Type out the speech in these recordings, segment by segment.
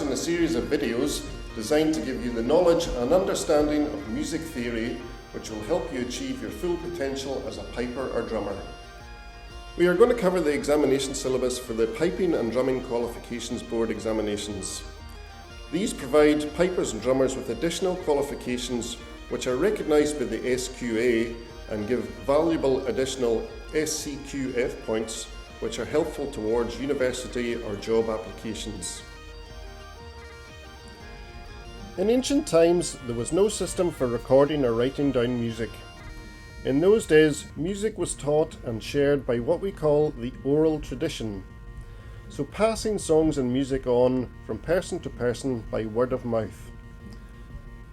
first in a series of videos designed to give you the knowledge and understanding of music theory which will help you achieve your full potential as a piper or drummer. We are going to cover the examination syllabus for the Piping and Drumming Qualifications Board examinations. These provide pipers and drummers with additional qualifications which are recognised by the SQA and give valuable additional SCQF points which are helpful towards university or job applications. In ancient times, there was no system for recording or writing down music. In those days, music was taught and shared by what we call the oral tradition, so passing songs and music on from person to person by word of mouth.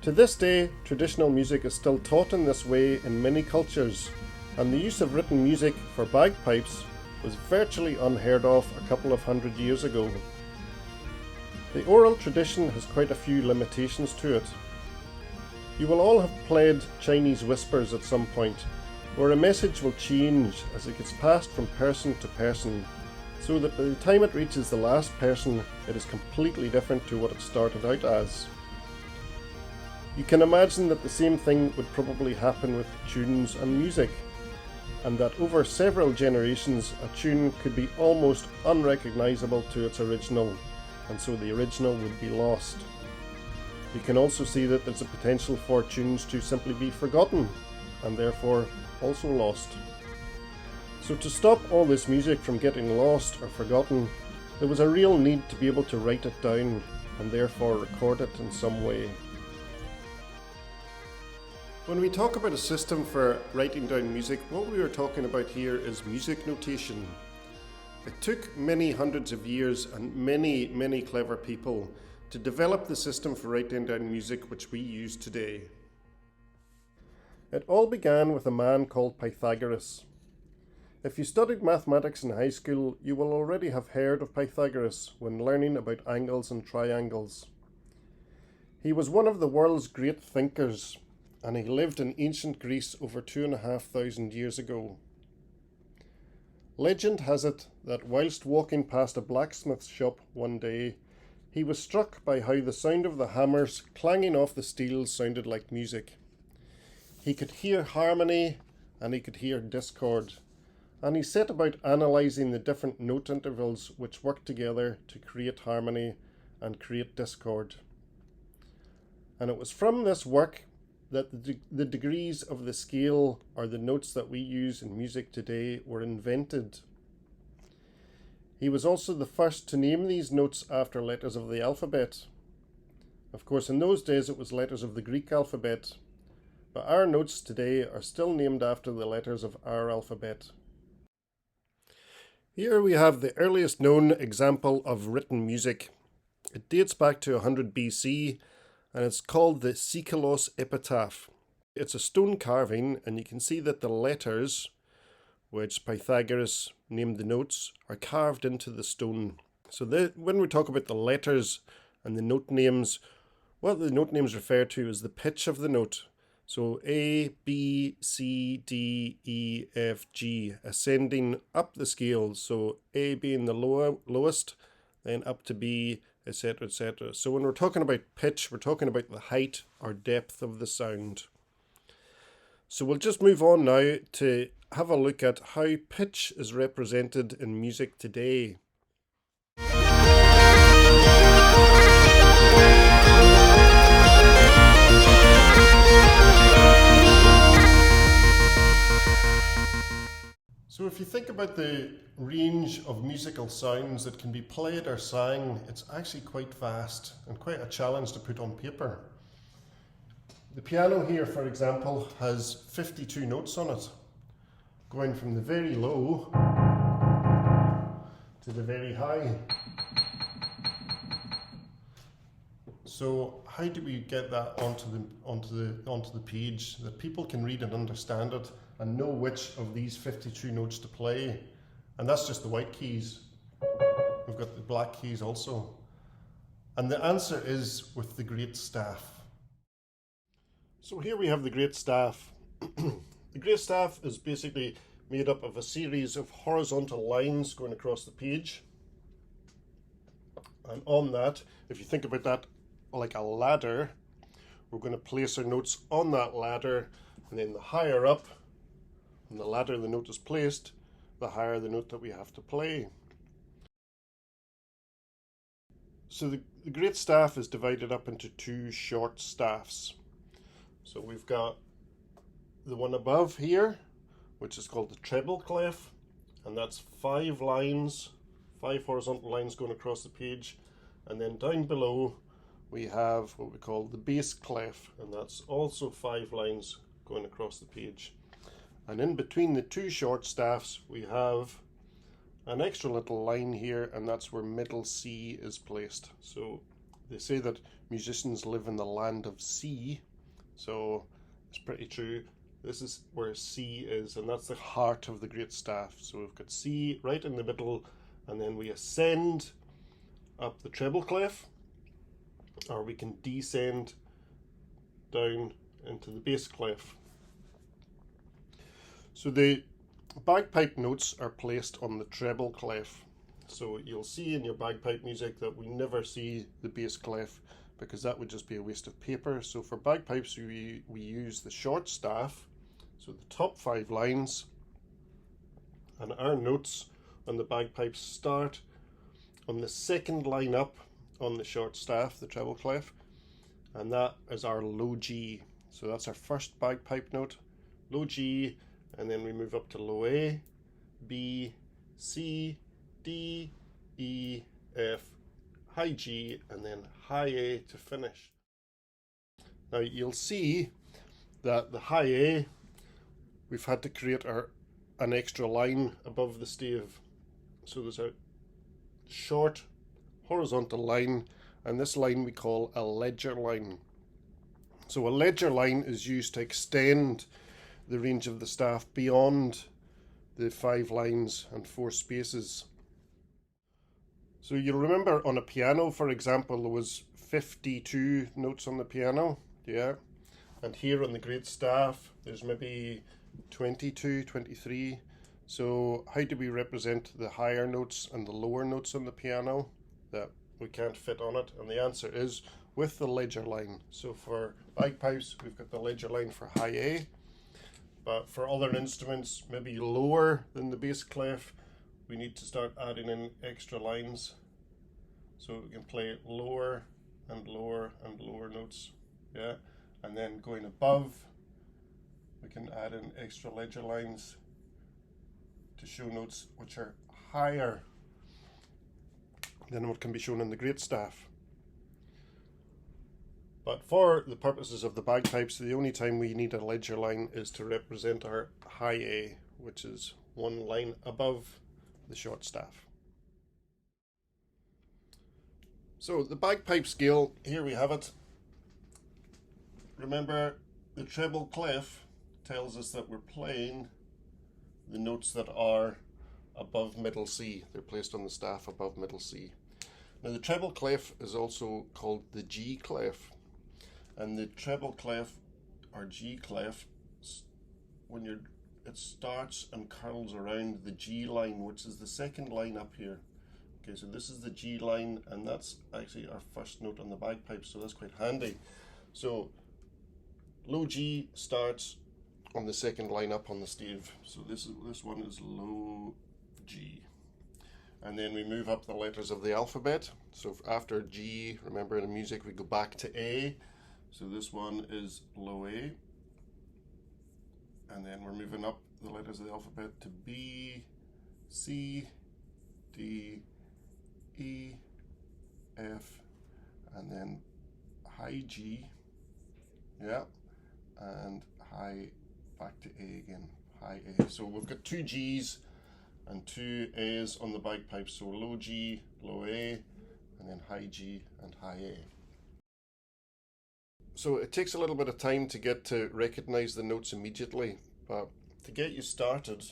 To this day, traditional music is still taught in this way in many cultures, and the use of written music for bagpipes was virtually unheard of a couple of hundred years ago. The oral tradition has quite a few limitations to it. You will all have played Chinese whispers at some point, where a message will change as it gets passed from person to person, so that by the time it reaches the last person, it is completely different to what it started out as. You can imagine that the same thing would probably happen with tunes and music, and that over several generations a tune could be almost unrecognisable to its original, and so the original would be lost. You can also see that there's a potential for tunes to simply be forgotten, and therefore also lost. So to stop all this music from getting lost or forgotten, there was a real need to be able to write it down, and therefore record it in some way. When we talk about a system for writing down music, what we are talking about here is music notation. It took many hundreds of years and many clever people to develop the system for writing down music which we use today. It all began with a man called Pythagoras. If you studied mathematics in high school, you will already have heard of Pythagoras when learning about angles and triangles. He was one of the world's great thinkers, and he lived in ancient Greece over 2,500 years ago. Legend has it that whilst walking past a blacksmith's shop one day, he was struck by how the sound of the hammers clanging off the steel sounded like music. He could hear harmony and he could hear discord, and he set about analysing the different note intervals which work together to create harmony and create discord. And it was from this work that the degrees of the scale, or the notes that we use in music today, were invented. He was also the first to name these notes after letters of the alphabet. Of course, in those days it was letters of the Greek alphabet, but our notes today are still named after the letters of our alphabet. Here we have the earliest known example of written music. It dates back to 100 BC, and it's called the Sikelos epitaph. It's a stone carving, and you can see that the letters, which Pythagoras named the notes, are carved into the stone. So when we talk about the letters and the note names, what the note names refer to is the pitch of the note. So A, B, C, D, E, F, G, ascending up the scale. So A being the lowest, then up to B, etc., etc. So when we're talking about pitch, we're talking about the height or depth of the sound. So we'll just move on now to have a look at how pitch is represented in music today. So if you think about the range of musical sounds that can be played or sang, it's actually quite vast and quite a challenge to put on paper. The piano here, for example, has 52 notes on it, going from the very low to the very high. So how do we get that onto the page that people can read and understand it and know which of these 52 notes to play? And that's just the white keys. We've got the black keys also. And the answer is with the great staff. So here we have the great staff. The great staff is basically made up of a series of horizontal lines going across the page. And on that, if you think about that like a ladder, we're going to place our notes on that ladder, and then the higher up on the ladder the note is placed, the higher the note that we have to play. So the great staff is divided up into two short staffs. So we've got the one above here, which is called the treble clef, and that's 5 lines, 5 horizontal lines going across the page. And then down below we have what we call the bass clef, and that's also 5 lines going across the page. And in between the two short staffs we have an extra little line here, and that's where middle C is placed. So they say that musicians live in the land of C, so it's pretty true. This is where C is, and that's the heart of the great staff. So we've got C right in the middle, and then we ascend up the treble clef, or we can descend down into the bass clef. So the bagpipe notes are placed on the treble clef. So you'll see in your bagpipe music that we never see the bass clef, because that would just be a waste of paper. So for bagpipes we use the short staff, so the top 5 lines, and our notes on the bagpipes start on the second line up on the short staff, the treble clef, and that is our low G. So that's our first bagpipe note, low G, and then we move up to low A, B, C, D, E, F, high G, and then high A to finish. Now you'll see that the high A, we've had to create an extra line above the stave. So there's a short horizontal line, and this line we call a ledger line. So a ledger line is used to extend the range of the staff beyond the 5 lines and 4 spaces. So you'll remember on a piano, for example, there was 52 notes on the piano, yeah, and here on the great staff there's maybe 22, 23. So how do we represent the higher notes and the lower notes on the piano that we can't fit on it? And the answer is with the ledger line. So for bagpipes we've got the ledger line for high A, but for other instruments, maybe lower than the bass clef, we need to start adding in extra lines. So we can play lower and lower and lower notes, yeah. And then going above, we can add in extra ledger lines to show notes which are higher than what can be shown in the great staff. But for the purposes of the bagpipes, the only time we need a ledger line is to represent our high A, which is 1 line above the short staff. So the bagpipe scale, here we have it. Remember, the treble clef tells us that we're playing the notes that are above middle C. They're placed on the staff above middle C. Now the treble clef is also called the G clef. And the treble clef, or G clef, it starts and curls around the G line, which is the second line up here. Okay, so this is the G line, and that's actually our first note on the bagpipe, so that's quite handy. So low G starts on the second line up on the stave. So this one is low G. And then we move up the letters of the alphabet. So after G, remember in music we go back to A. So this one is low A, and then we're moving up the letters of the alphabet to B, C, D, E, F, and then high G, yeah, and high back to A again, high A. So we've got 2 G's and 2 A's on the bagpipe, so low G, low A, and then high G and high A. So it takes a little bit of time to get to recognize the notes immediately, but to get you started,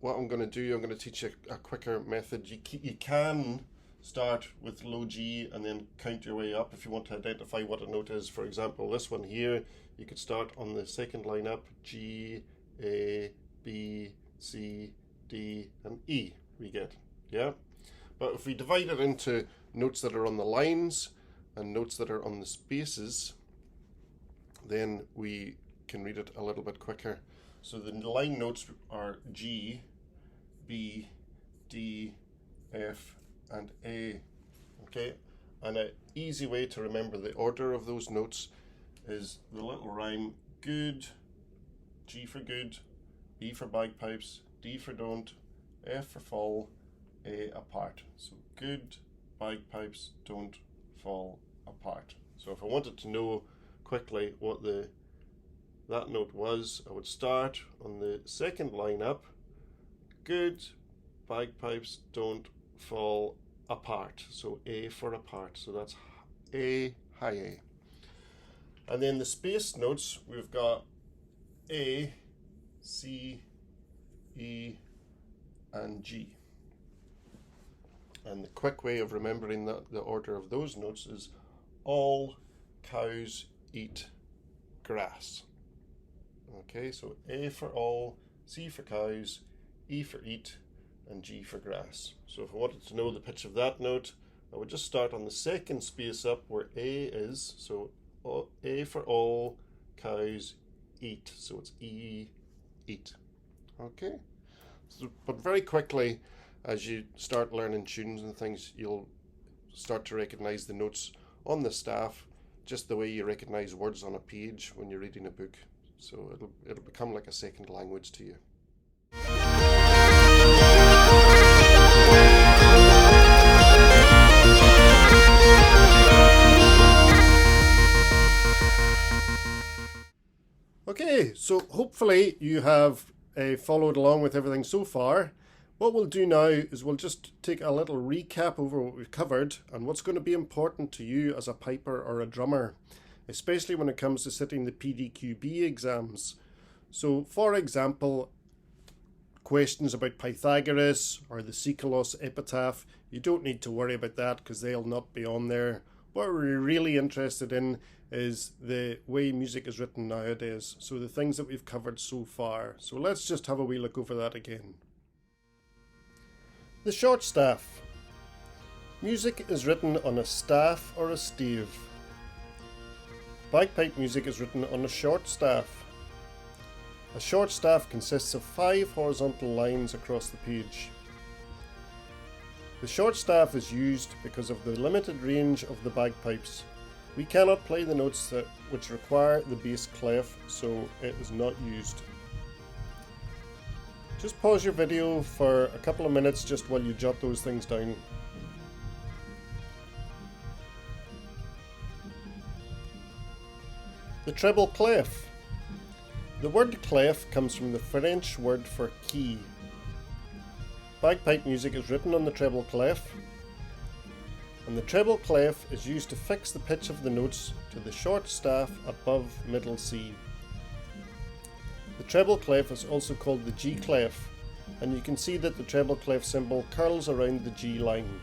what I'm going to do, I'm going to teach you a quicker method. You can start with low G and then count your way up if you want to identify what a note is. For example, this one here, you could start on the second line up, G, A, B, C, D, and E we get, yeah? But if we divide it into notes that are on the lines and notes that are on the spaces, then we can read it a little bit quicker. So the line notes are G, B, D, F, and A. Okay, and an easy way to remember the order of those notes is the little rhyme: good, G for good, B for bagpipes, D for don't, F for fall, A apart. So good, bagpipes, don't, fall, apart. So if I wanted to know quickly what that note was, I would start on the second line up: good, bagpipes, don't, fall, apart. So A for apart. So that's A, high A. And then the spaced notes, we've got A, C, E, and G. And the quick way of remembering the order of those notes is all cows eat grass. Okay, so A for all, C for cows, E for eat, and G for grass. So if I wanted to know the pitch of that note, I would just start on the second space up where A is. So A for all, cows eat. So it's E, eat. Okay, so, but very quickly, as you start learning tunes and things, you'll start to recognize the notes on the staff just the way you recognize words on a page when you're reading a book. So it'll become like a second language to you. Okay, so hopefully you have followed along with everything so far. What we'll do now is we'll just take a little recap over what we've covered and what's going to be important to you as a piper or a drummer, especially when it comes to sitting the PDQB exams. So, for example, questions about Pythagoras or the Sikolos epitaph, you don't need to worry about that because they'll not be on there. What we're really interested in is the way music is written nowadays, so the things that we've covered so far. So let's just have a wee look over that again. The short staff. Music is written on a staff or a stave. Bagpipe music is written on a short staff. A short staff consists of 5 horizontal lines across the page. The short staff is used because of the limited range of the bagpipes. We cannot play the notes which require the bass clef, so it is not used. Just pause your video for a couple of minutes just while you jot those things down. The treble clef. The word clef comes from the French word for key. Bagpipe music is written on the treble clef, and the treble clef is used to fix the pitch of the notes to the short staff above middle C. The treble clef is also called the G clef, and you can see that the treble clef symbol curls around the G line.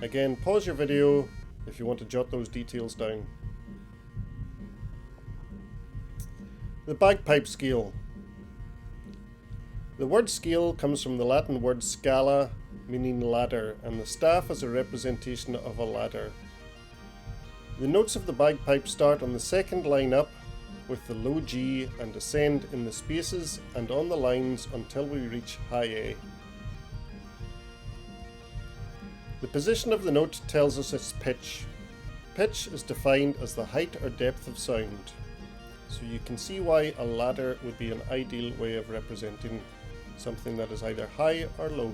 Again, pause your video if you want to jot those details down. The bagpipe scale. The word scale comes from the Latin word scala, meaning ladder, and the staff is a representation of a ladder. The notes of the bagpipe start on the second line up with the low G and ascend in the spaces and on the lines until we reach high A. The position of the note tells us its pitch. Pitch is defined as the height or depth of sound. So you can see why a ladder would be an ideal way of representing something that is either high or low.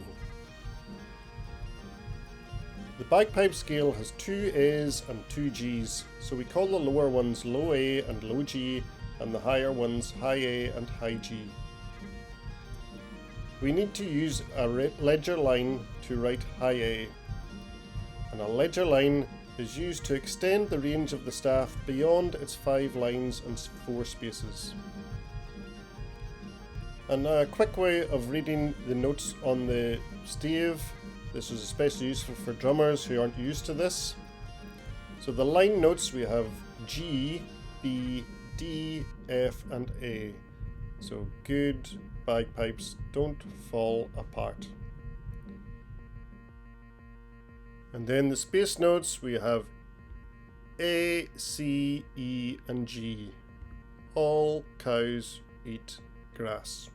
The bagpipe scale has 2 A's and 2 G's, so we call the lower ones low A and low G, and the higher ones high A and high G. We need to use a ledger line to write high A, and a ledger line is used to extend the range of the staff beyond its 5 lines and 4 spaces. And now a quick way of reading the notes on the stave. This is especially useful for drummers who aren't used to this. So the line notes, we have G, B, D, F and A. So good, bagpipes, don't fall apart. And then the space notes, we have A, C, E and G. All cows eat grass.